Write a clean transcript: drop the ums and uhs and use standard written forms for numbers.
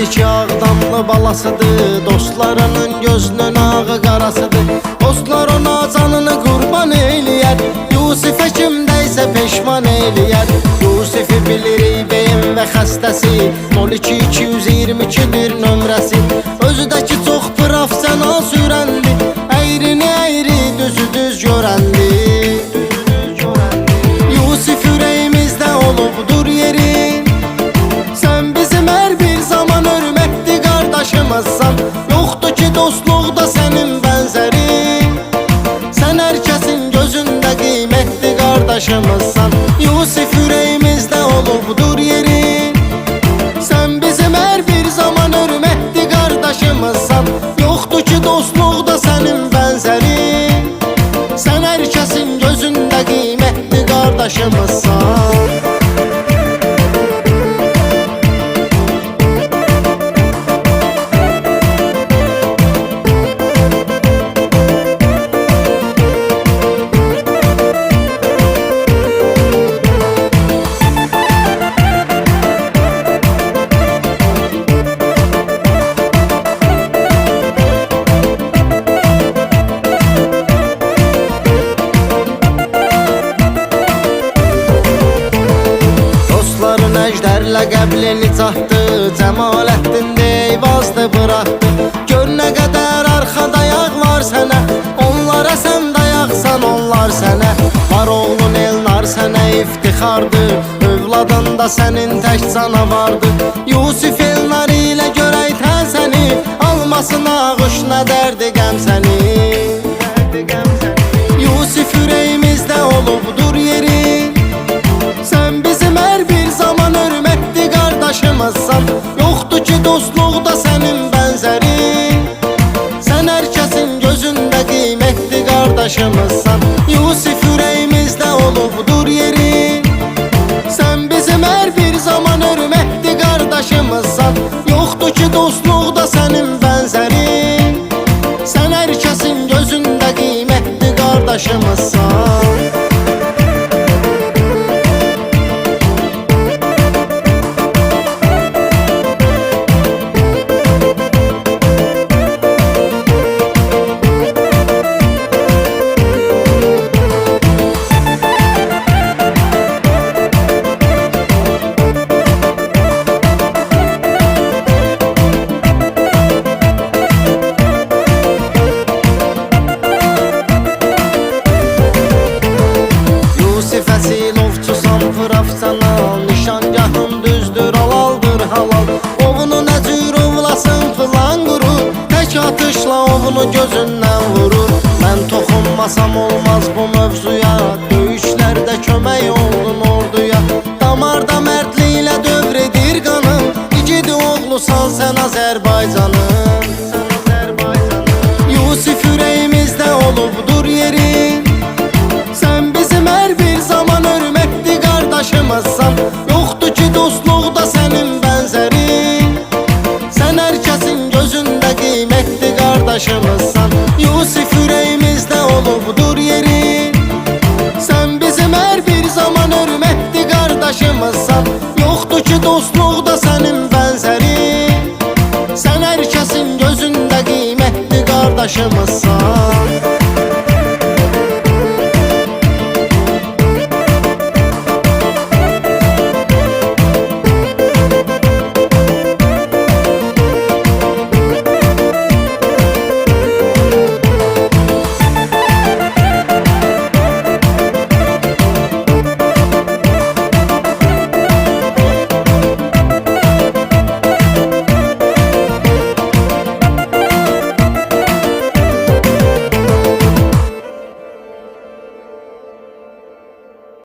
Deyirdi ki Ağdamlı balasıdır, dostlarının gözünün ağı qarasıdır. Dostlar ona canını qurban eyləyər, Yusifə kimdəysə peşman eyləyər. Yusifi bilirik beyin və xəstəsi, 02222-dir nömrəsi. Özüdəki çox profesional sürəndi, əyrini əyri, düzü düz görəndi. Yusif ürəyimizdə olubdur yeri, sən bizim hər bir zaman hörmətli qardaşımızsan. Yoxdur ki dostluqda sənin bənzəri, sən hər kəsin gözündə qiymətli qardaşımızsan. Yusif ürəyimizdə olubdur yeri, sən bizim hər bir zaman hörmətli qardaşımızsan. Yoxdur ki dostluqda sənin bənzəri, sən hər kəsin gözündə qiymətli qardaşımızsan. Əjdərlə qəblini çatdı, Cəmaləddin deyvazdı bıraxdı. Gör nə qədər arxada yağ var sənə, onlara sən dayaqsan, onlar sənə. Var oğlun Elnar sənə iftixardır, övladında sənin tək canavardır. Yusif Elnar ilə görək tən səni, almasın ağış nə dərdi qəm səni. Yusif ürəyimizdə olubdur yeri, sən bizim hər bir zaman hörmətli qardaşımızsan. Yoxdur ki dostluqda sənin bənzəri, sən hər kəsin gözündə qiymətli qardaşımızsan. Yusif ürəyimizdə olubdur yeri, sən bizim hər bir zaman hörmətli qardaşımızsan. Yoxdur ki dostluqda sənin bənzəri, sən hər kəsin gözündə qiymətli qardaşımızsan. Profesional nişangahın düzdür, halaldır halal. Ovunu nə cür ovlasın filan qurur, tək atışla ovunu gözündən vurur. Mən toxunmasam olmaz bu mövzuya, döyüşlərdə kömək oldun orduya. Damarda mərdliklə dövr edir qanım, igidi oğlusan sən Azərbaycanın. Yusif ürəyimizdə olubdur yeri, sən bizim hər bir zaman hörmətli qardaşımızsan. Yoxdur ki dostluqda sənin bənzəri, sən hər kəsin gözündə qiymətli qardaşımızsan. Yusif ürəyimizdə olubdur yeri, sən bizim hər bir zaman hörmətli qardaşımızsan. Yoxdur ki dostluqda sənin bənzəri, sən hər kəsin gözündə qiymətli qardaşımızsan.